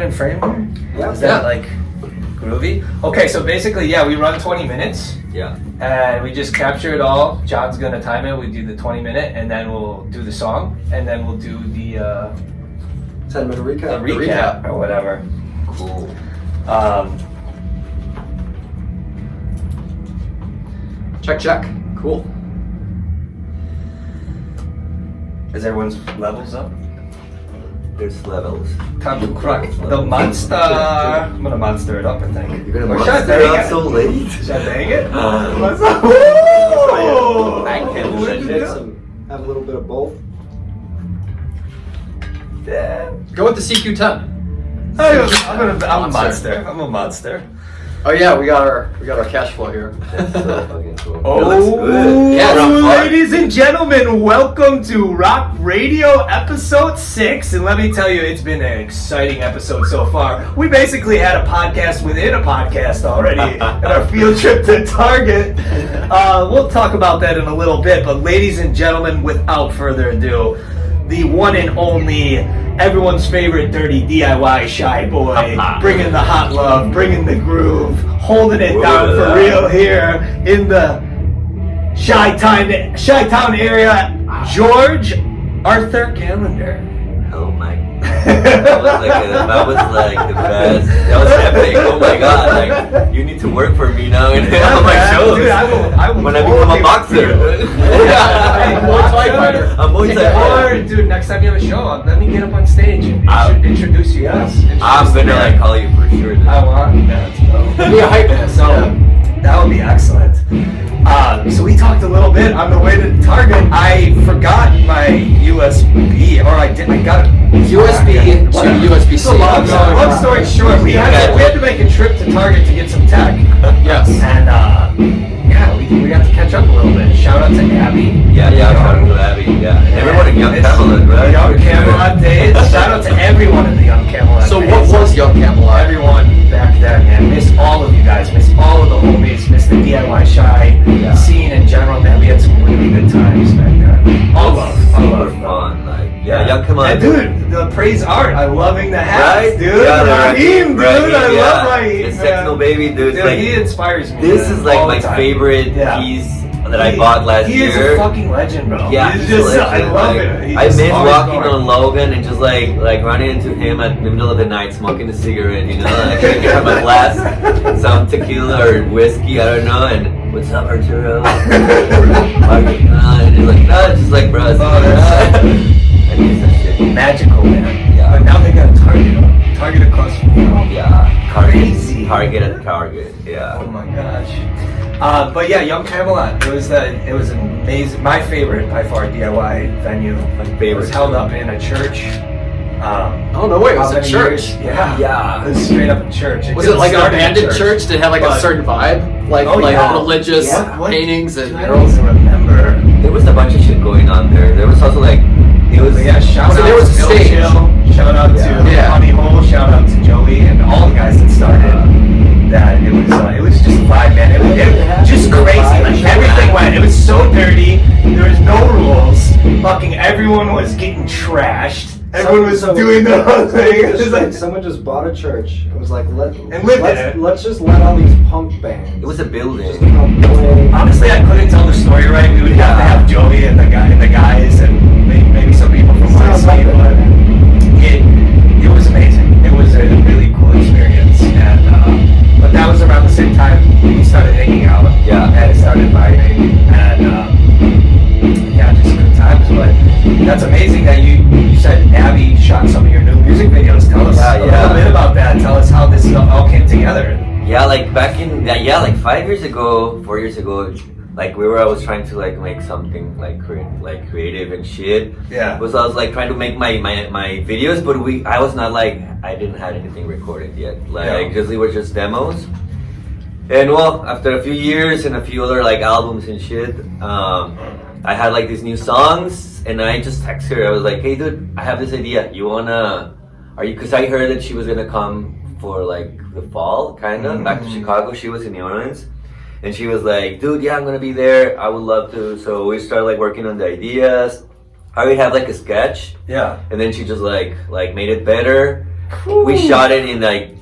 in frame here? Yeah. Is that like groovy? Okay, so basically, yeah, we run 20 minutes. Yeah. And we just capture it all. John's gonna time it. We do the 20-minute, and then we'll do the song, and then we'll do the 10-minute recap. The recap or whatever. Cool. Check. Cool. Is everyone's levels up? There's levels. Time to crack the monster. I'm gonna monster it up, I think. You're gonna Or monster should I it bang up so late? Should I bang it? What's Let's up? Woo! I can't What believe you it. do? Have a little bit of both. Yeah. Go with the CQ10. I'm a monster. I'm a monster. Oh yeah, we got our cash flow here. That's so fucking cool. It Oh, looks good. Yeah, ladies and gentlemen, welcome to Rawk Radio episode 6. And let me tell you, it's been an exciting episode so far. We basically had a podcast within a podcast already at our field trip to Target. We'll talk about that in a little bit. But ladies and gentlemen, without further ado, the one and only, everyone's favorite dirty DIY shy boy, bringing the hot love, bringing the groove, holding it down for real here in the Chi-Town area, George Arthur Calendar. Oh my. That was like the best. That was epic. Oh my god. Like, you need to work for me now and on my shows. Dude, I will when I become a boxer. I'm Muay Thai. Or, dude, next time you have a show, let me get up on stage and introduce you guys. I'm gonna like call you for sure. I want that. Be a hype man, so That would be excellent. So we talked a little bit on the way to Target. I forgot my USB, or I got it. USB to USB-C. Long story short, we had to make a trip to Target to get some tech. Yes. And yeah, we got to catch up a little bit. Shout out to Abby. Yeah, shout out to Abby. Yeah. Everyone in Yung Camelot, right? Young Camelot days. Shout out to everyone in the Young Camelot So days. what was Yung Camelot? Everyone back then, man. Miss all of you guys. Miss all of the homies. Miss the DIY shy scene in general, man. We had some really good times back then. All love. Super fun. Like, yeah, Yung Camelot. And dude, the praise art. I'm loving the hats, Right? dude. Yeah, Raheem, dude. I love Raheem. It's techno baby, dude. Dude, Like, he inspires me. this man, is like all my the time. favorite piece that I bought last He year. is a fucking legend, bro. Yeah, he's he's just, a legend. I love Like, it. He I just miss always walking going. on Logan and just like running into him at the middle of the night smoking a cigarette, you know, like I can have a glass, some tequila or whiskey, I don't know, and what's up, Arturo? And he's like, no, it's just like, bro, it's I need that shit. Magical, man. Yeah. But now they got Target across from me. Yeah, Crazy. Target at Target, Oh yeah. my gosh. But yeah, Yung Camelot. It was an amazing. My favorite by far DIY venue. My It favorite. was held up in a church. Oh no way, it was how a many church. years? Yeah. Yeah. It was straight up in church. Was didn't it like an start in abandoned church that had like a certain vibe? Like religious paintings and I don't even remember. There was a bunch of shit going on there. There was also like, it was, But yeah, shout So out there was to a Bill stage. Chill, shout out to Yeah. Honey Hole, shout out to Joey and all the guys that started that. It was just a vibe, man. It was just crazy. Like everything went. It was so dirty. There was no rules. Fucking everyone was getting trashed. Everyone was doing their own thing. It was like, someone just bought a church. It was like lived in it. let's just let all these punk bands. it was a building. just come play. honestly, I couldn't tell the story right. We would have to have Joey and the guys, and maybe some people from my Sounds like side, but it was amazing. It was a really cool experience, and but that was around the same time we started hanging out. Yeah. And started vibing, and yeah, just good times. But that's amazing that you said Abby shot some of your new music videos. Tell us a little bit about that. Tell us how this all came together. Yeah, like back in like 5 years ago, 4 years ago, like I was trying to like make something like creative and shit. Yeah. I was like trying to make my videos, but I was not like, I didn't have anything recorded yet. Like just, it was just demos. And well, after a few years and a few other like albums and shit, I had like these new songs, and I just texted her. I was like, hey dude, I have this idea. Because I heard that she was gonna come for like the fall, kind of, back to Chicago. She was in New Orleans. And she was like, dude, yeah, I'm gonna be there. I would love to. So we started like working on the ideas. I already have like a sketch. Yeah. And then she just like made it better. We shot it in like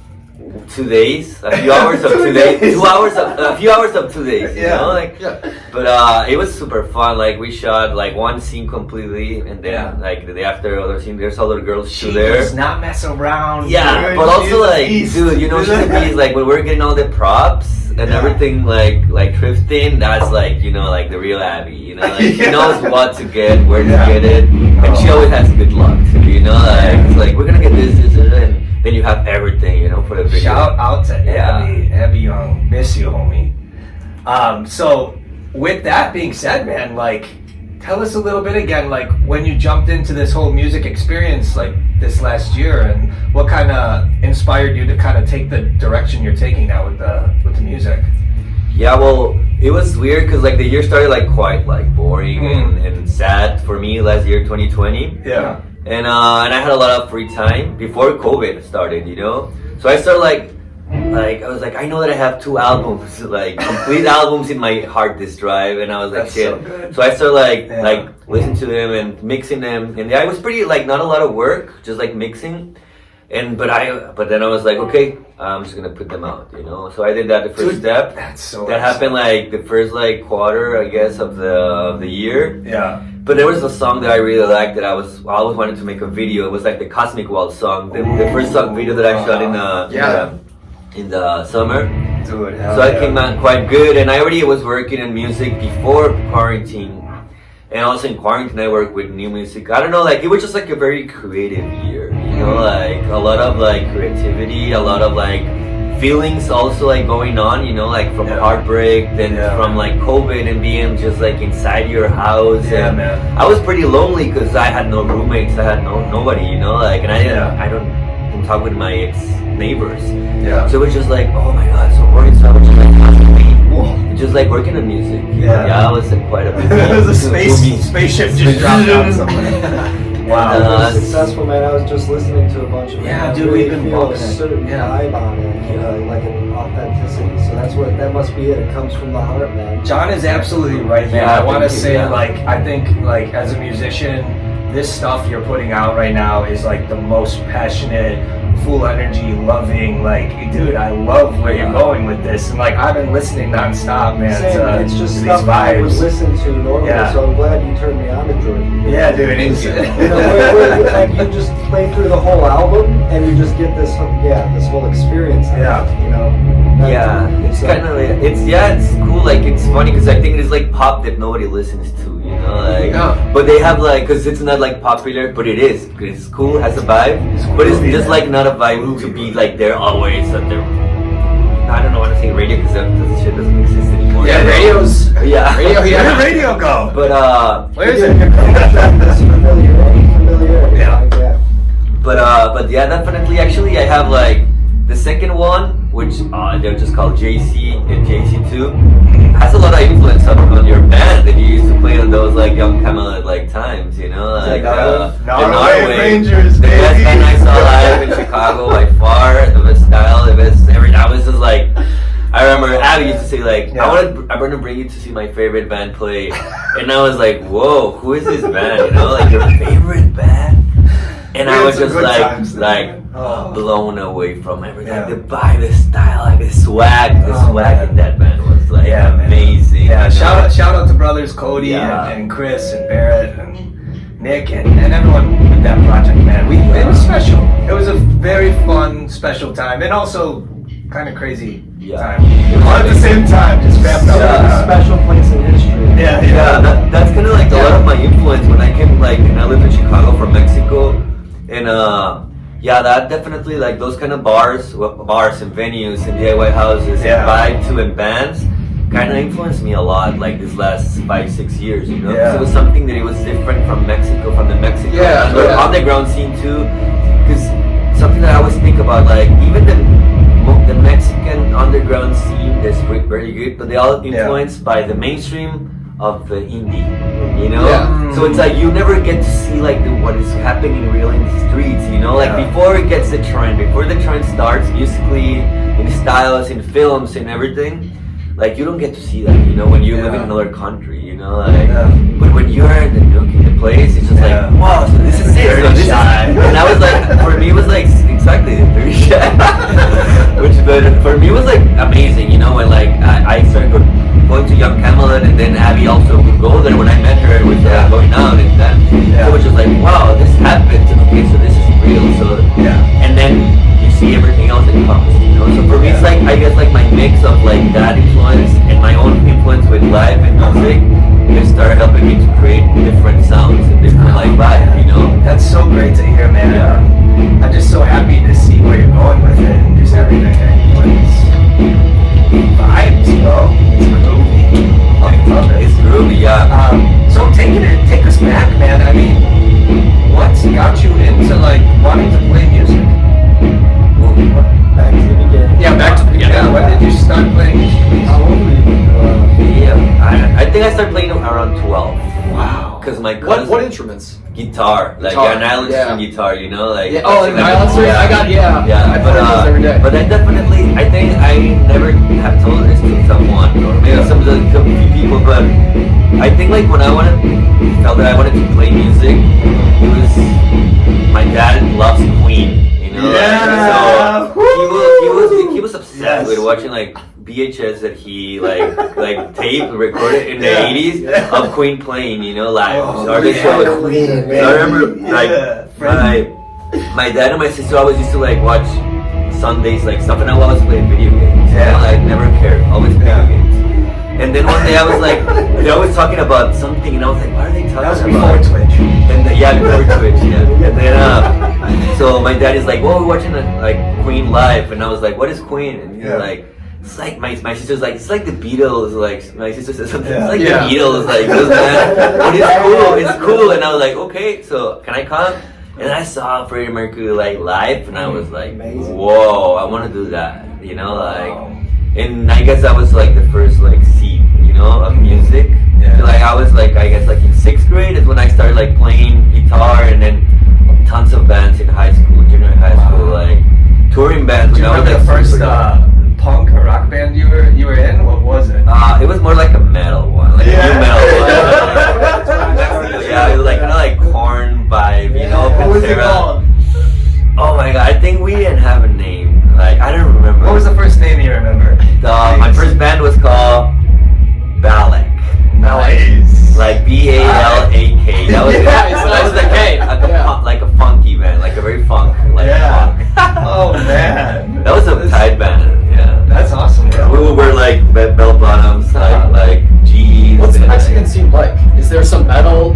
2 days, a few hours of 2 days, 2 hours of a few hours of 2 days. You know, like. Yeah. But it was super fun. Like we shot like one scene completely, and then like the day after other scene, there's other girls she too there. does not mess around. Yeah, dude. but also She's like, dude, you know, she's a beast. Like when we're getting all the props and everything, like thrifting, that's like, you know, like the real Abby. You know, like she knows what to get, where to get it, and she always has good luck too. You know, like it's like we're gonna get this, and then you have everything. You know, for the video. Shout out to Abby Young, miss you, homie. So with that being said, man, like, tell us a little bit again, like when you jumped into this whole music experience, like this last year, and what kind of inspired you to kind of take the direction you're taking now with the music. Yeah, well, it was weird because like the year started like quite like boring and sad for me last year, 2020. Yeah. And I had a lot of free time before COVID started, you know. So I started like I was like, I know that I have 2 albums, like complete albums in my hard disk drive, and I was like, That's shit. so good. So I started like listening to them and mixing them, and I was pretty like not a lot of work, just like mixing. But then I was like, okay, I'm just gonna put them out, you know. So I did that the first step. That's so that happened like the first like quarter, I guess, of the year. Yeah. But there was a song that I really liked that I always wanted to make a video. It was like the Cosmic Waltz song, the first song video that I shot in the summer. Dude, So it came out quite good, and I already was working in music before quarantine, and also in quarantine I worked with new music. I don't know, like it was just like a very creative year, you know, like a lot of like creativity, a lot of like feelings also like going on, you know, like from heartbreak, then from like COVID and being just like inside your house. Yeah, and man. I was pretty lonely because I had no roommates, I had nobody, you know, like, and I don't talk with my ex neighbors. Yeah. So it was just like, oh my god, so boring. So I was just like constantly just like working on music. Yeah, I was like quite a bit. It was a spaceship just dropped down somewhere. Wow. Successful, man. I was just listening to a bunch of Yeah, it. dude, really we've been feel a bumping it. certain vibe on it, you know, like an authenticity. So that must be it. It comes from the heart, man. John is absolutely right, man. Yeah, I want to thank you, say, yeah. like, I think, like, as a musician, this stuff you're putting out right now is like the most passionate, full energy, loving, like, dude, I love where you're going with this. And like, I've been listening nonstop, man. Same, it's just to stuff these I would vibes. listen to normally, so I'm glad you turned me on to Jordan. Yeah, dude. It's, You know, where, like, you just play through the whole album and you just get this whole experience out of it, you know. It's kind of it's cool. Like it's funny because I think it is like pop that nobody listens to, you know. Like, but they have like, because it's not like popular, but it is. It's cool, has a vibe, but it's just like not a vibe to be like there always. That they're, I don't know what to say radio because that shit doesn't exist anymore. Yeah, radio's radio. where did radio go? But Where is it? This familiarity. Yeah. But yeah, definitely. Actually, I have like the second one, which they're just called JC and JC2, has a lot of influence on your band that you used to play on those like Yung Camelot like times, you know, like the Gnar Wave, Rangers, the best band I saw live in Chicago by far, the best style, the best everything. I was just like, I remember Abby used to say like, I'm gonna bring you to see my favorite band play, and I was like, whoa, who is this band? You know, like your favorite band. And I was just like blown away from everything. Like the vibe, the style, like the swag in that band was like amazing. Yeah, shout out to brothers Cody and Chris and Barrett and Nick and everyone with that project, man. It was special. It was a very fun, special time, and also kind of crazy time. All at the same time, just wrapped up. Special place in history. Yeah. That's kind of like a lot of my influence when I came, like, and I lived in Chicago from Mexico. And that definitely, like, those kind of bars and venues and DIY houses and vibe to and bands kind of influenced me a lot, like this last 5-6 years, you know. So it was something that it was different from the Mexico underground scene too. Because something that I always think about, like, even the Mexican underground scene is very good, but they all influenced by the mainstream of the indie, you know. So it's like you never get to see like what is happening real in the streets, you know. Like before it gets the trend, before the trend starts musically, in styles, in films, in everything. like you don't get to see that, you know, when you live in another country, you know, like. But when you're in the nook in the place, it's just like, wow, so this is it. So this is, and I was like, for me, it was like exactly the dirty shot. But for me, it was like amazing, you know, when like I started going to Yung Camelot, and then Abby also would go there. When I met her, it was going out, and then so it was just like, wow, this happened. Okay, so this is real. So and then you see everything else that comes, you know. So for me, it's like I guess like my mix of like that influence and my own influence with live and music. It started helping me to create different sounds and different like vibes, you know. That's so great to hear, man. I'm just so happy to see where you're going with it and just everything. It's vibes, bro. It's groovy. I love it. It's groovy, yeah. So take us back, man. I mean, what's got you into like wanting to play music? Back to the beginning. Yeah, back to the beginning. Yeah, when did you start playing instruments? How old were you? I think I started playing around 12. Wow. Because my cousin... What instruments? Guitar. Like, an island string guitar, you know? Like, an island string? I got, I play those every day. But I definitely, I think I never have told this to someone, or maybe some few people, but I think like when I felt that I wanted to play music, it was, my dad loves Queen. You know, so he was obsessed with watching like VHS that he like tape recorded in the 80s of Queen playing, you know, live. So I remember like my dad and my sister always used to like watch Sundays like stuff, and I was playing video games. Yeah, I never cared, always video games. And then one day I was like, they're always talking about something, and I was like, what are they talking about? That was before Twitch. And before Twitch, And then, so my dad is like, well, we're watching like Queen live, and I was like, what is Queen? And he's like, it's like my sister's like, it's like the Beatles. Like my sister said something, it's like the Beatles. Like, but it's cool. And I was like, okay, so can I come? And I saw Freddie Mercury like live, and I was like, whoa, I want to do that, you know, like. And I guess that was like the first like seed, you know, of music. So, like I was like, I guess like in 6th grade is when I started like playing guitar, and then tons of bands in high school, junior high school, like touring bands. Do you remember the first punk or rock band you were in? What was it? It was more like a metal one, like a new metal one. It was like kind of like Korn vibe, you know. What was it called? Oh my god, I think we didn't have a name. Like I don't remember. What was the first name you remember? My first band was called Balak. Nice. Like BALAK. That was like a funky band, like a very funk, funk. Oh man. That was a tight band. Yeah. That's awesome. Bro. We would wear like bell bottoms, like jeans. What's the Mexican scene like? Is there some metal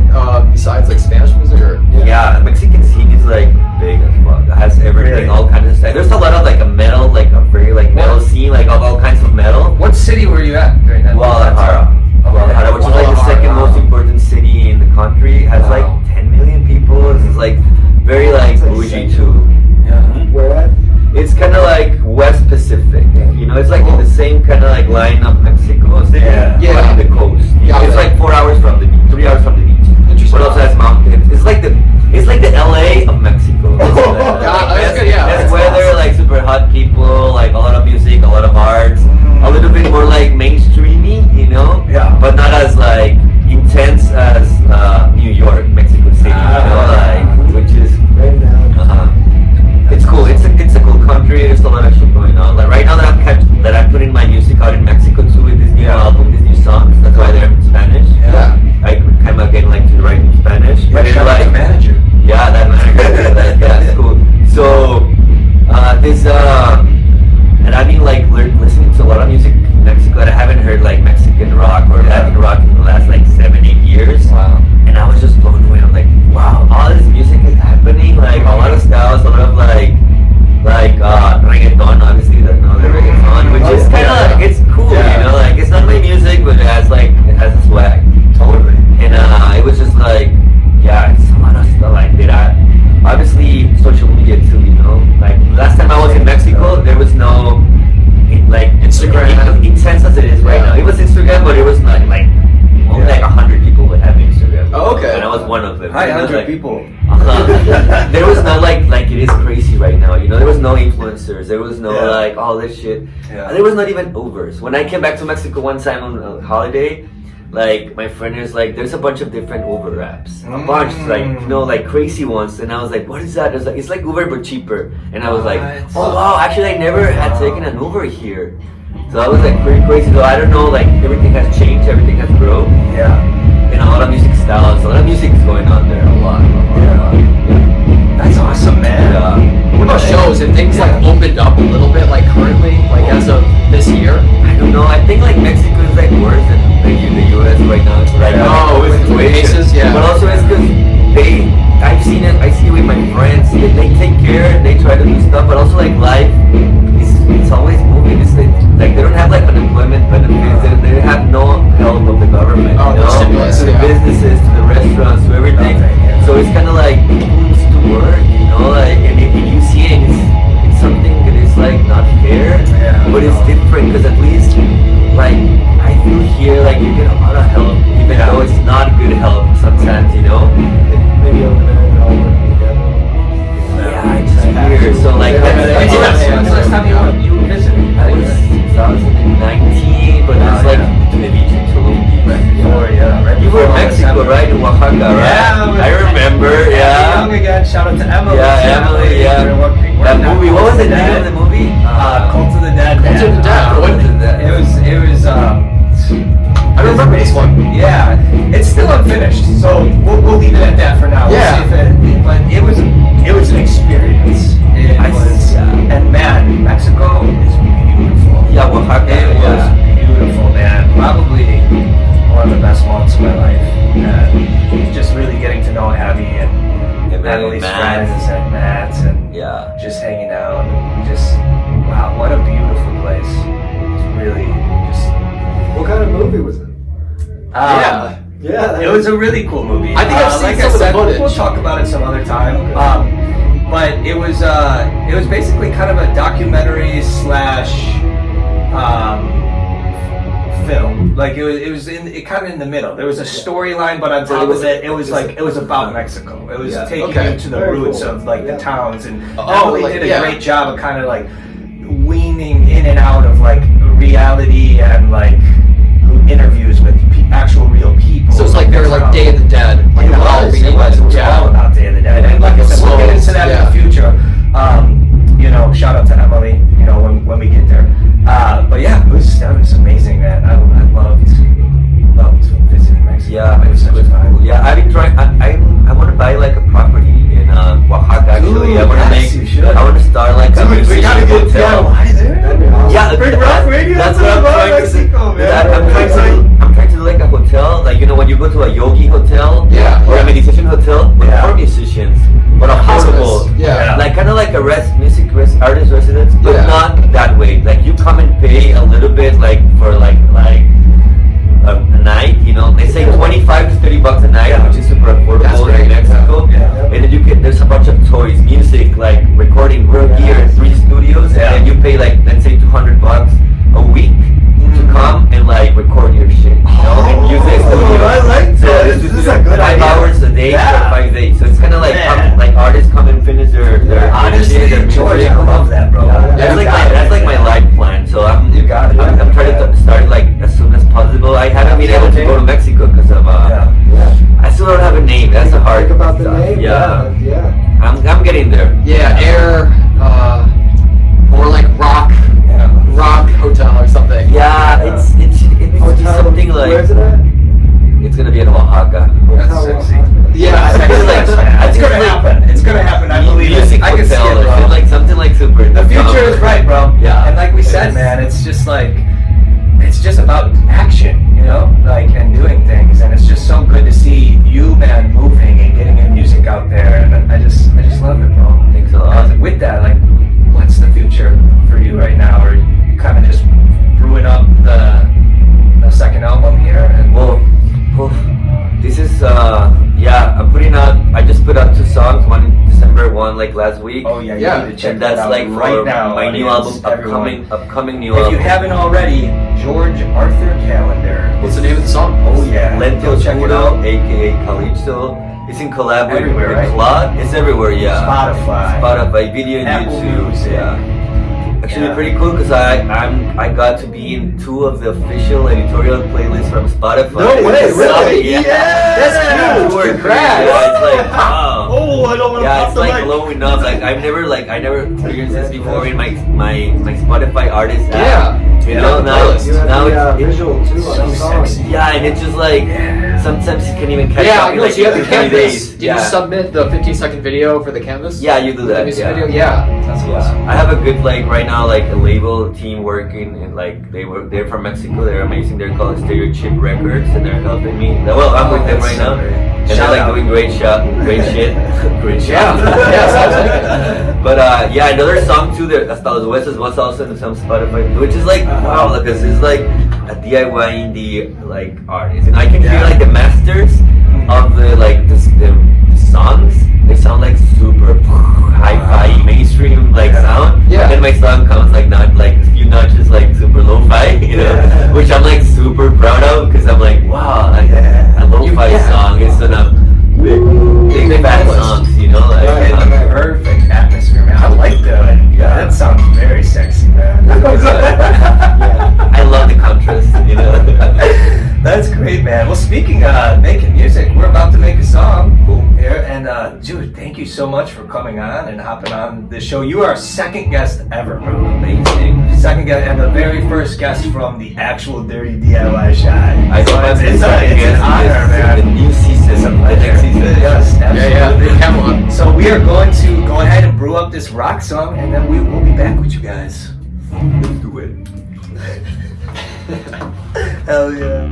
besides like Spanish music or? Yeah, Mexican scene is like big as fuck. It has everything, all kinds of stuff. There's a lot of like a metal, like a very like metal scene, like all kinds of metal. What city were you at during that? Guadalajara, which is like the second most important city in the country. It has like 10 million people. It's like very like bougie too. Where at? It's kind of like West Pacific, you know. It's like in the same kind of like line of Mexico City, on the coast. It's like 4 hours from the beach, 3 hours from the beach. What else has mountains? It's like the LA of Mexico. That's weather, like super hot people, like a lot of music, a lot of arts, a little bit more like mainstreamy, you know. But not as like intense as New York, Mexico City, you know, like which is. It's cool. It's a cool country. There's a lot of shit going on. Like right now that I'm putting my music out in Mexico too with this new album, these new songs. That's why they're in Spanish. I kind of getting like to write in Spanish. But it's like manager. Yeah, that manager. That's cool. So overs. There was no like all this shit. Yeah. And there was not even overs. When I came back to Mexico one time on a holiday, like my friend is like, there's a bunch of different Uber apps, a bunch, like like crazy ones. And I was like, what is that? It's like Uber but cheaper. And I was like, oh wow, actually I never had taken an Uber here. So I was like pretty crazy. So I don't know, like everything has changed, everything has grown. Yeah. And a lot of music styles, a lot of music is going on there, a lot. That's awesome, man. What about shows? Have things like opened up a little bit, like currently, like as of this year? I don't know. I think like Mexico is like worse than the U.S. right now. With cases, yeah. But also it's because I see it with my friends. They take care and they try to do stuff, but also like life, it's always moving. It's like they don't have like unemployment benefits. They have no help of the government. Stimulus, to the businesses, to the restaurants, to everything. So it's kind of like who needs to work, like, and if you see it, it's something that is like not fair, but it's different because at least like I feel here like you get a lot of help, even though it's not good help sometimes, Maybe over there and all working together. Yeah, it's just weird. So like When's the last time you were visiting? I was 2019, but it's like maybe Tulum. You were in Mexico, right? In Oaxaca, right? Yeah, I remember. Yeah. Young again. Shout out to Emily. Yeah, Emily. Yeah. That movie. What was the name of the movie? Cult of the Dead. Cult of the Dead. It was. I remember this one. Yeah, it's still unfinished, so we'll leave it at that for now. Yeah. We'll see but it was an experience. And man, Mexico is beautiful. Yeah, Oaxaca. It was beautiful, man. Probably one of the best months of my life. Just really getting to know Abby and Emily's friends and Matt and just hanging out and just wow, what a beautiful place. It's really just. What kind of movie was it? It was a really cool movie. I think I've seen like some I of the said, footage. We'll talk about it some other time. But it was basically kind of a documentary slash film. Like it was kind of in the middle. There was a storyline, but on top of it, it was about Mexico. It was taking you to the Very roots cool. of like the towns, and like, Emily did a great job of kind of like weaning in and out of like reality and like interviews with actual real people. So it's like very like Day of the Dead. Like It was all about Day of the Dead. And like I said, we'll get into that in the future. Shout out to Emily, when we get there. But yeah, that was amazing, man. I loved visiting Mexico. Yeah, it was such a time. Yeah, I've been trying. I want to buy like a property in Oaxaca. Actually, I want to I want to start like a musician hotel. That'd be awesome. Yeah, Big Rawk Radio. That's what I'm trying to do. Mexico, man. I'm trying to do like a hotel, like when you go to a yogi hotel, or a meditation hotel, but for musicians, but affordable. Like kind of like a music artist residence, but not that way. Like you come and pay a little bit, like for like a night. They say $25 to $30 a night, which is super affordable in Mexico. And then there's a bunch of toys, music, like recording gear, 3 studios, and you pay like let's say $200 a week to come and like record your shit, and use the studio. I like that. This is a good 5 idea. hours a day for 5 days. So it's kind of like artists come and finish their Honestly, shit, their George, music. I love that, bro. That's like my life plan. So I'm trying to start like as soon as possible. I haven't been able to go to Mexico because of I still don't have a name. That's the hard. Think about the name. Yeah. I'm getting there. Yeah, Air, or like Rawk Hotel or something. Yeah, it's something like. Where's it at? It's gonna be in Oaxaca. That's sexy. Yeah, It's gonna happen. It's gonna happen. I believe it. I can see it, bro. Like something like super. The future is right, bro. Yeah. And like we said, man, it's just about action, and doing things. And it's just so good to see you, man, moving and getting your music out there. And I just love it, bro. Thanks a lot. With that, like, what's the future for you right now? Or you kind of just brewing up the second album here? And Well, this is I'm putting out. I just put out 2 songs. One in December, one like last week. oh yeah, you Yeah. need to check And that that's out like right for now. my new audience, album, everyone. upcoming new If album. you haven't already, George Arthur Calendar. What's the name of the song? Oh yeah, Lentil go check it out. Puro, aka Calypso. It's in collab Everywhere, with right? Claude. It's everywhere, yeah. Spotify. Video and Apple YouTube. Music. Yeah. actually Yeah. pretty cool because I got to be in 2 of the official editorial playlists from Spotify. No way, really? Yeah. That's Yeah, huge. we're Congrats. Yeah, it's like wow. Oh, I don't want to Yeah, pop it's the like mic. blowing up. Like I never experienced this before in my Spotify artist app. Yeah. You know, now You have now the it's visual too on the song. yeah, and it's just like sometimes you can't even catch Yeah, up I in know. like So you have the 2 3 canvas. days. Did you submit the 15-second video for the canvas? Yeah, you do The that. music Yeah. video? Yeah. That's Yeah. awesome. I have a good like right now like a label team working and like they're from Mexico. They're amazing. They're called Stereochip Records and they're helping me. Well, I'm with them right now, and they're Shout like out. doing great shit, great shit. Yeah. Yeah, sounds like it. But yeah, another song too. There, Hasta los Huesos was also in some Spotify, which is like wow, because it's like a DIY indie like artist, and I can hear like the masters of the like the songs. They sound like super hi-fi mainstream like sound. Yeah. And then my song comes like not like a few notches like super lo-fi, you know, which I'm like super proud of because I'm like wow, like a lo-fi song is in a big fat playlist. songs, you know, like. In the perfect atmosphere, man. I like that. Yeah, that sounds very sexy, man. I love the contrast, you know. That's great, man. Well, speaking of making music, we're about to make a song here, and dude, thank you so much for coming on and hopping on the show. You are our second guest ever, bro. Amazing. Second guest and the very first guest from the actual Dirty DIY Shot. I So thought it's an honor, man. The new season, the next season. Yes, Yeah, absolutely. Yung Camelot. So we are going to go ahead and brew up this rock song, and then we will be back with you guys. Let's do it. Hell yeah.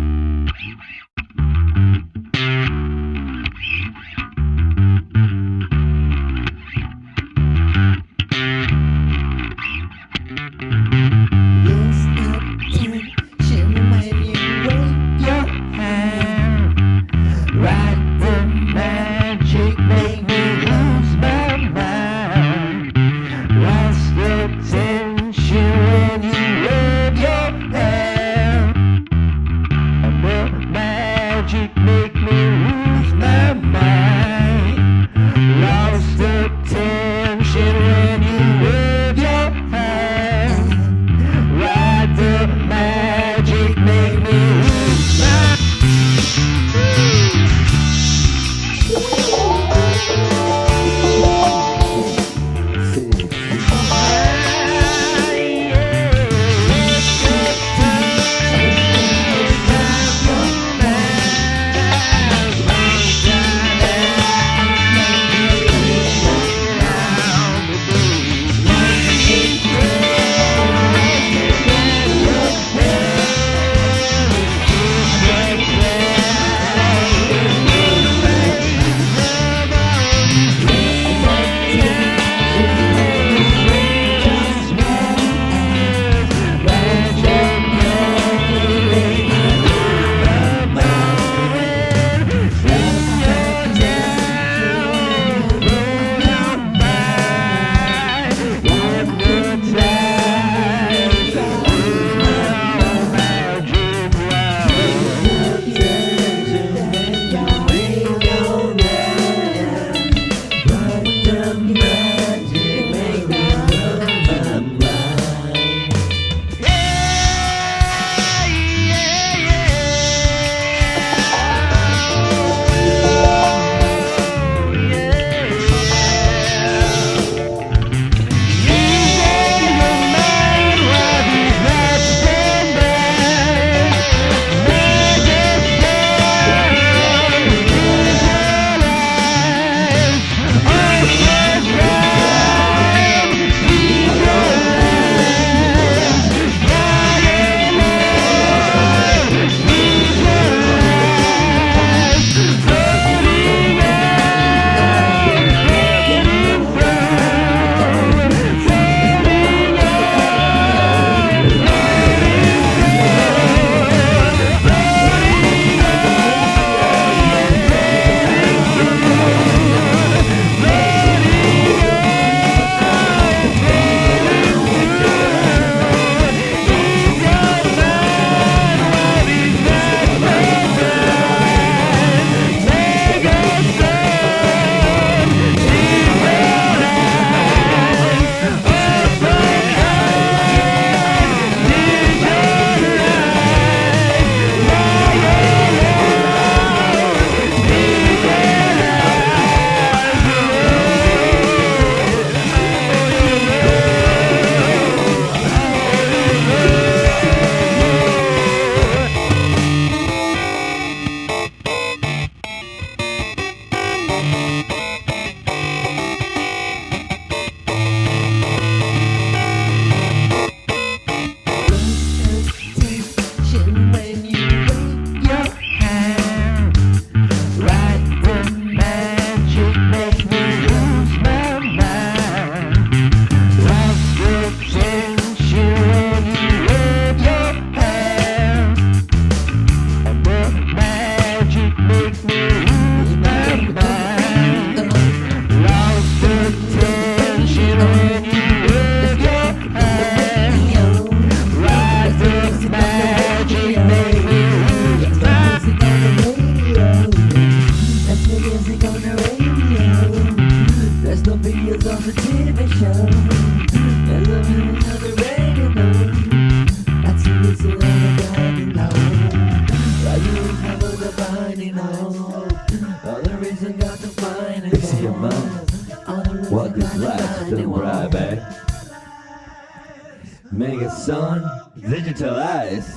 Mega son, digitalize.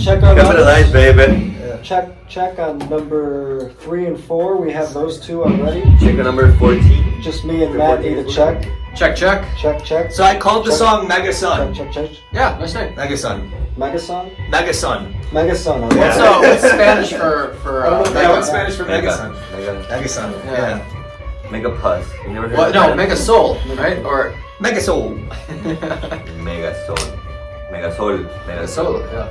Check on Capitalize, baby. Check on number 3 and 4. We have those two already. Check on number 14. Just me and Matt need a check. Check. Check. So I called the Check. song Mega Sun. Check. Yeah, nice name. Mega Sun. Megason? Megasun. Megason. Yeah. So what's Spanish for Yeah, what's mega? Spanish for Megasun? Mega. Megasun. Yeah. Yeah. Mega pus. You never heard Well, of no, that? mega soul, right? Or Mega Soul. Mega Sol. Mega Sol. mega soul. Yeah.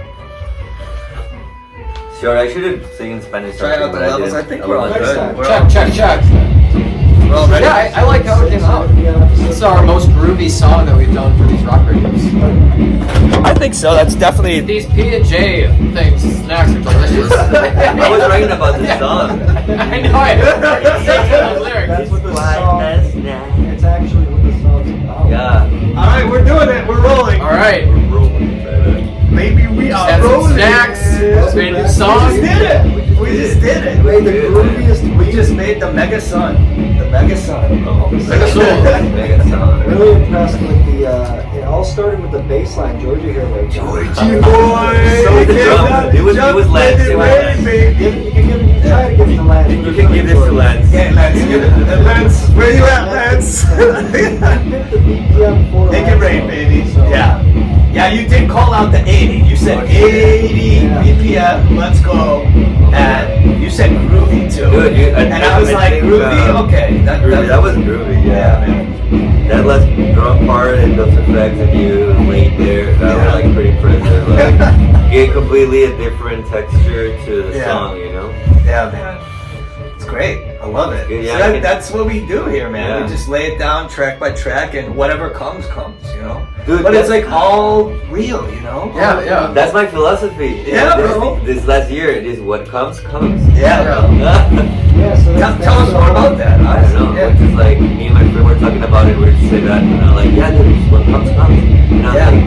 Sure, I should have sing in Spanish. Try out the but I levels. didn't. I think we're all wasn't Next good. time. We're all- Check. We're all ready. Yeah, I like how it came out. This is our most groovy song that we've done for these rock radios. I think so. That's definitely. These P&J things, snacks are delicious. I was writing about this song. I know I heard the lyrics. That's what the song. It's actually what the song's about. Yeah. All right, we're doing it. We're rolling. All right, Maybe we are had some rolling. snacks, just made a new We song. just did it. We just did it. Made the grooviest. We just made the Mega Sun. The Mega Sun. Mega Soul. Mega song. Really impressed with the. It all started with the bass line. Georgia here, like. Georgie boy. So the drum. It was Lance. It was Lance. You can try to give it to Lance. You can give this to Lance. Yeah, Lance, give it. Lance, where you at, Lance? Pick the BPM for Make it Lance, rain, though, baby. so- Yeah. Yeah, you did call out the 80. You said 80 BPM, let's go. And you said groovy too. Dude, and I was like, groovy? Okay. Groovy. That was groovy, yeah. man. That last drum part and those effects and you laid there, that was like pretty impressive. Like, gave completely a different texture to the Yeah. song, you know? Yeah, man. It's great. I love it. Yeah, So I can- that's what we do here, man. Yeah. We just lay it down track by track and whatever comes, you know? Dude, But it's that's- like all real, you know? Yeah. That's my philosophy. Yeah, bro. This last year, it is what comes, comes. Yeah, bro. Yeah, so Tell us more about that. I don't know. Yeah. It's just like me and my friend were talking about it. We were just saying that, and I'm like, yeah, dude, it's what comes, comes. And I'm Yeah. like,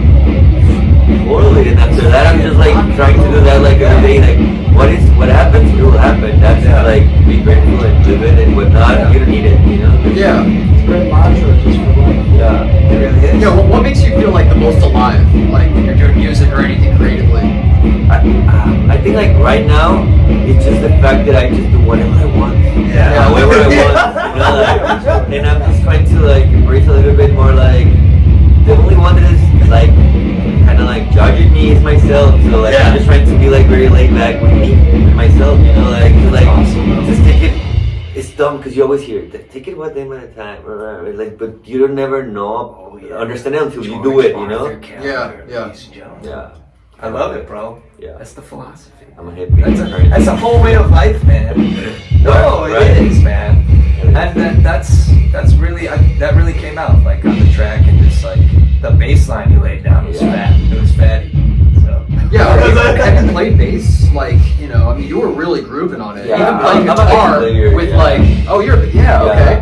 totally. And after that, I'm just like trying to do that like every day. Like, what happens, it will happen. That's like be grateful and live it, and whatnot, you don't need it, you know. Yeah. It's a great mantra just for life. Yeah. It really is. Yeah, what makes you feel like the most alive? Like when you're doing music or anything creatively? I think like right now, it's just the fact that I just do whatever I want. Yeah. However I want. You know, like, and I'm just trying to like embrace a little bit more like the only one that is like kind of like judging me is myself. So like Yeah. I'm just trying to be like very laid back with me, with myself. You know, like to, like Awesome. just take it. It's dumb because you always hear take it one day at a time, like, but you don't never know, understand it until you do it. You know. Yeah. Yeah. I love it, bro. Yeah. That's the philosophy. I'm a hippie. That's a whole way of life, man. No, Right. it is, man. And that's really that really came out like on the track and just like the bass line you laid down was fat. It was fatty. So Yeah, have you played bass? Like, you know, I mean, you were really grooving on it. Yeah, Even playing I'm a guitar player, with yeah. like, oh, okay.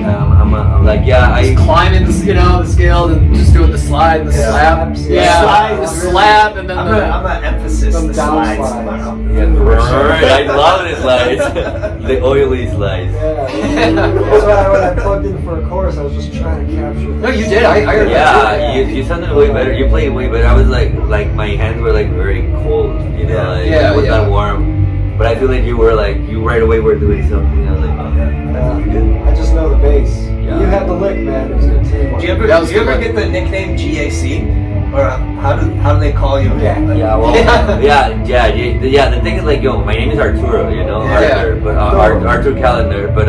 I'm like, yeah, Just climbing the, the scale and just doing the slide, the slap. Slaps, Yeah, Slide. the slap, and then I'm the. gonna emphasis Some the down slides slides. tomorrow. I love the slides, the oily slides. Yeah. That's why when I plugged in for a chorus, I was just trying to capture. No, you did. I heard that. Yeah, you sounded way better. You played way better. I was like my hands were like very cold, you know, Yeah. like Yeah, it was yeah. not warm. But I feel like you were like you right away were doing something. I was like, oh yeah, that's good. I just know the bass. Yeah. You had the lick, man. It was good teamwork. Do you ever, That was do you ever good. get the nickname GAC? Or how do they call you? Yeah. Yeah, well, yeah. The thing is, like, yo, my name is Arturo, you know, Yeah. Arthur, but Arthur Calendar, but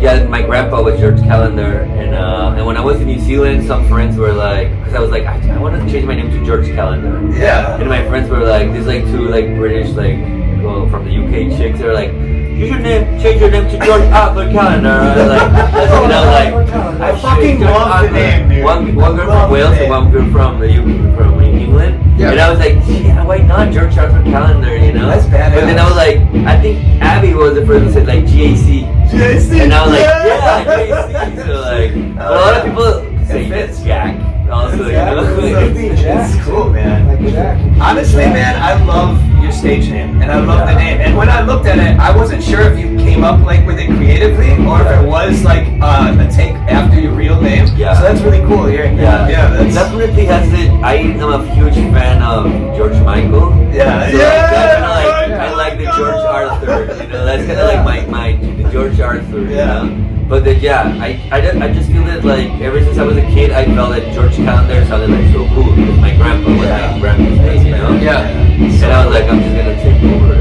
yeah, my grandpa was George Calendar, and when I was in New Zealand, some friends were like, because I was like, I want to change my name to George Calendar, Yeah. and my friends were like, there's like two like British like well, from the UK chicks, they were like, change your name to George Arthur Calendar, and I fucking love the name, dude. One girl Love from the Wales name. and one girl from the UK, from England. Yeah. And I was like, yeah, why not George Arthur Calendar, you know? That's badass. But then I was like, I think Abby was the first who said like GAC. GAC. And I was like, yeah, GAC. So like, but a lot of people say It fits. it's Jack. Also, you Jack. know? It's cool, man. Like Jack. Honestly, man, I love your stage name, and I love the name. And when I looked at it, I wasn't sure if you came up like with it creatively, or if it was like a take after cool hearing that. Yeah, That's definitely has it. I am a huge fan of George Michael. Yeah, So yeah. I like the George Arthur. You know, that's kind of like my the George Arthur. Yeah. You know? But I just feel that like ever since I was a kid, I felt that George Calendar sounded like so cool because my grandpa was my grandpa's name, you know. Yeah. And I was like, I'm just gonna take over.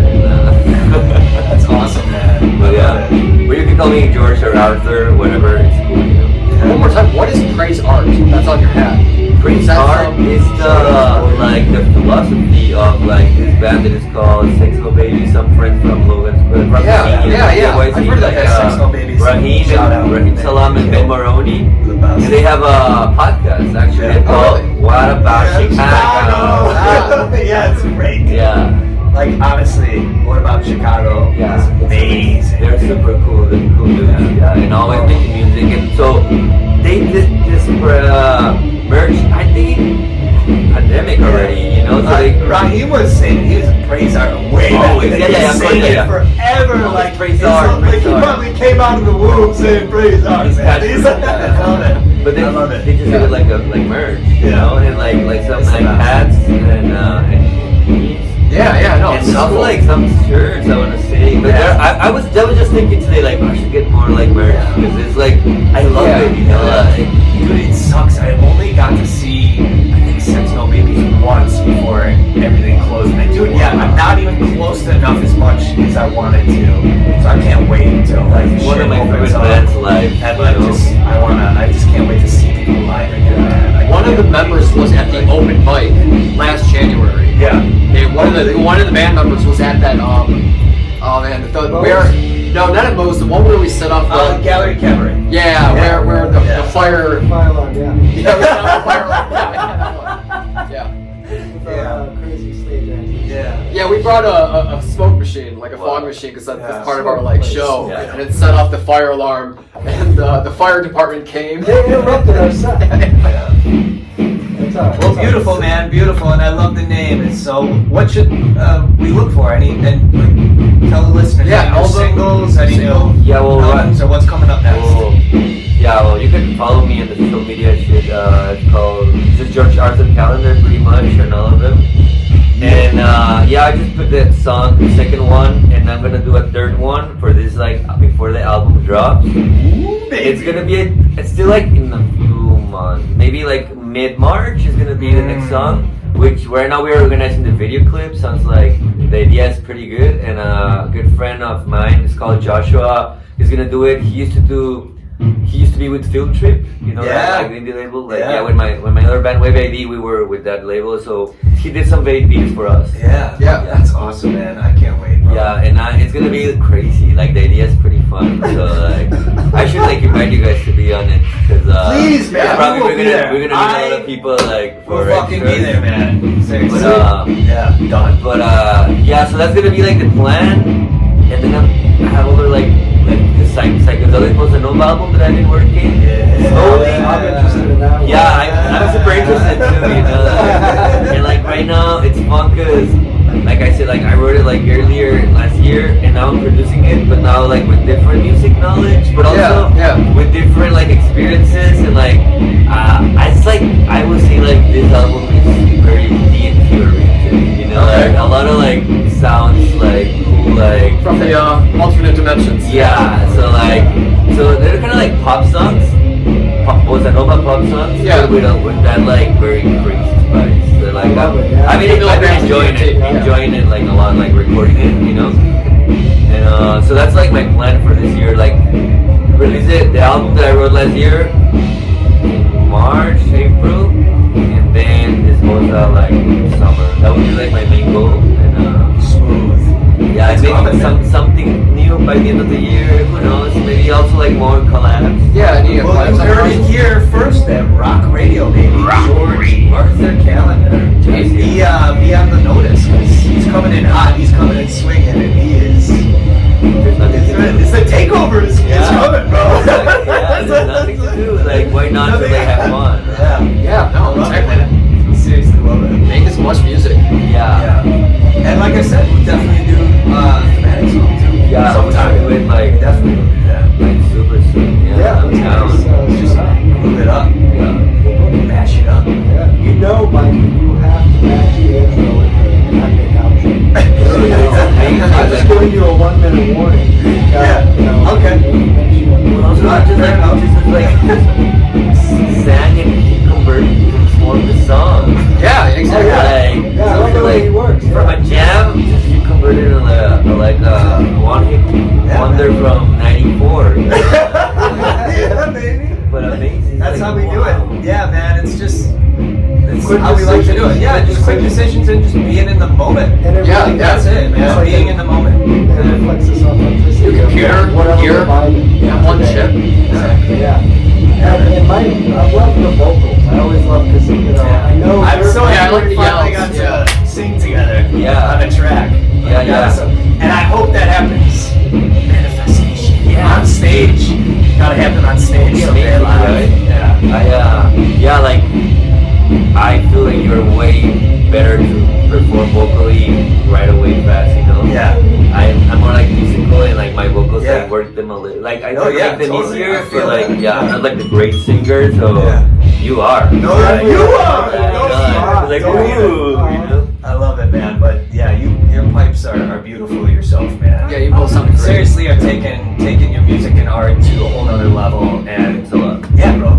That's awesome, man. But yeah, but you can call me George or Arthur, whatever. It's cool, you know. One more time, what is praise art? That's on your hat. Praise art is the philosophy of like this band that is called Sex No Baby. Some friends from Logan, from Yeah. I've heard of that. Sex No Babies. Shout out. Rahim Salam and Ben Maroney, and they have a podcast actually called What About Chicago? Yeah, it's great. Yeah. Like honestly, what about Chicago? Yeah. It's amazing. They're super cool. They're cool dudes. Yeah, and always making music. And so they did this merch. I think pandemic already. You know, so they. Rahim was saying he was a praise art way back. Always, then. yeah, He saying it forever. Like praise it's art, like praise he art. probably came out of the womb saying praise art. He's Man. catchy. He's like, I love it. But I love it. they just did it like merch, you know, and like some It's like the best. hats and tees. Yeah, no. And also like some shirts, I want to say. But I was just thinking today, like I should get more like merch because it's like I love it, you know. Like, Dude, it sucks. I only got to see, I think, Sex No Babies once before everything closed. And dude, I'm not even close to enough as much as I wanted to. So I can't wait until like one of my favorite opens up. bands live. And like I just can't wait to see people live again, man. One of the members was at the open mic last January. Yeah. One of the band members was at that oh man, not at Moe's, the one where we set up Gallery Cabaret. where the fire Fire alarm, yeah. we set up the fire alarm. Yeah. With our crazy stage entrance. Yeah, we brought a smoke machine, like a fog machine, because that's part of our like show, Yeah. and it set off the fire alarm, and the fire department came. They interrupted our set. That's all right. Well, beautiful, man, beautiful, and I love the name. And so, what should we look for? Tell the listeners. Yeah, any new album, singles, any new Yeah, well, albums, or what's coming up next? Well, you can follow me on the social media shit. It's called just George Arthur Calendar, pretty much, and all of them. And I just put that song, the second one, and I'm gonna do a third one for this, like before the album drops. It's gonna be it's still like in a few months, maybe like mid-March is gonna be the next song. Which right now we're organizing the video clip. Sounds like the idea is pretty good, and a good friend of mine is called Joshua. He's gonna do it. He used to be with Field Trip, you know, like the indie label. Like when my other band Wave ID, we were with that label. So he did some beats for us. Yeah, that's awesome, man. I can't wait, bro. Yeah, and it's gonna be crazy. Like the idea is pretty fun. So like, I should like invite you guys to be on it because please, man. probably we're gonna need a lot of people like for we'll fucking be extras. there, man. Seriously. But, done. But so that's gonna be like the plan, and then I have other like the psychedelic bossa nova album that I've been working. Slowly. I'm interested in that one. Yeah, I'm super interested too, you know. And like right now, it's fun because, like I said, like I wrote it like earlier last year, and now I'm producing it, but now like with different music knowledge, but also with different like experiences, and like it's like I would say like this album is very D&T oriented, you know, like a lot of like sounds like cool, like From the alternate dimensions. yeah, so they're kind of like pop songs, bossa nova pop songs, but with that like very crazy spice. They're like I've been enjoying it like a lot, like recording it, you know. And so that's like my plan for this year, like release the album that I wrote last year in March, April, and then this goes out like summer. That would be like my main goal. And Smooth. yeah, I think something new by the end of the year. Who knows? Maybe also like more collabs. Yeah, Well, you heard it here first then. Rawk Radio, baby. George Arthur Calendar. Be on the notice, because he's coming in hot, he's coming in swinging, and he is. It's the takeover is coming, bro. There's nothing to do. Like, why not really have fun? Exactly. Seriously love it. Make as much music. Yeah. And like I said, we'll definitely do thematic song too. Yeah, sometime. with like Definitely will do that. like super soon. Yeah, I'm down. Just move it up. Yeah. a warning. Yeah. You know, Okay. Well, also just like sang and he converted, transformed the song. Yeah, exactly. Like, Yeah, I love the way he works. From a jam, you converted it like a one-hit wonder from '94. Yeah, baby. But amazing. That's like, how we do wow. it. Yeah, man. It's just it's Quick how we like to do it. decisions. Yeah, just quick decisions and just being in the moment. And it Yeah, really That's it, man. It's like Being in the moment. It reflects this authenticity. Your computer, of whatever here, we're vibing yeah, one today. chip. Exactly. Yeah. And I love the vocals. I always love because, you know, I know. I'm so Yeah, I happy like we the finally yells, got to sing together Yeah. on a track. Yeah, yeah. So- and I hope that happens. Manifestation. Yeah. On stage. Gotta happen on stage Yeah, someday maybe, live. right? Yeah. Like I feel like you're way better to perform vocally right away fast, you know? Yeah. I'm more like musical and like my vocals Yeah. like work them a little. Like I Oh, try to yeah, make them totally. I easier, feel but like that. yeah, I'm not like a great singer, so Yeah. you are. No, Like, you are. yeah, No, you you are. are. Like Don't ooh, even. you know? I love it, man. But yeah, your pipes are beautiful yourself, man. Yeah, you both sound great. Seriously are taking your music and art to a whole nother level, and Thanks a lot. yeah, bro.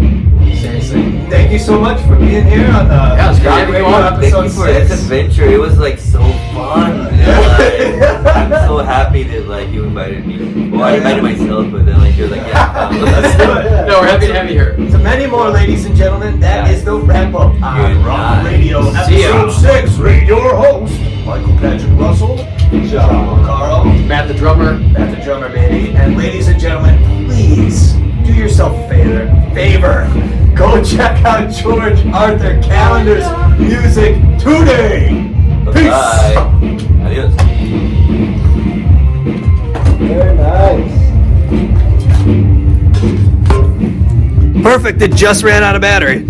Seriously, thank you so much for being here on the Yeah, it's great Rawk having you Radio on. Thank episode you for 6. this adventure. It was like so fun. And, like, I'm so happy that like you invited me. Well, I invited myself, but then like you're like, yeah, come. Let's do it. No, we're happy to have you here. So many more, ladies and gentlemen. That is the wrap up on Good Rawk night. Radio See ya. episode 6. With your host, Michael Patrick Russell, John Carl, Matt the drummer. Matt the drummer, baby. And ladies and gentlemen, please do yourself a favor. Go check out George Arthur Calendar's music today. Peace. Bye. Adios. Very nice. Perfect. It just ran out of battery.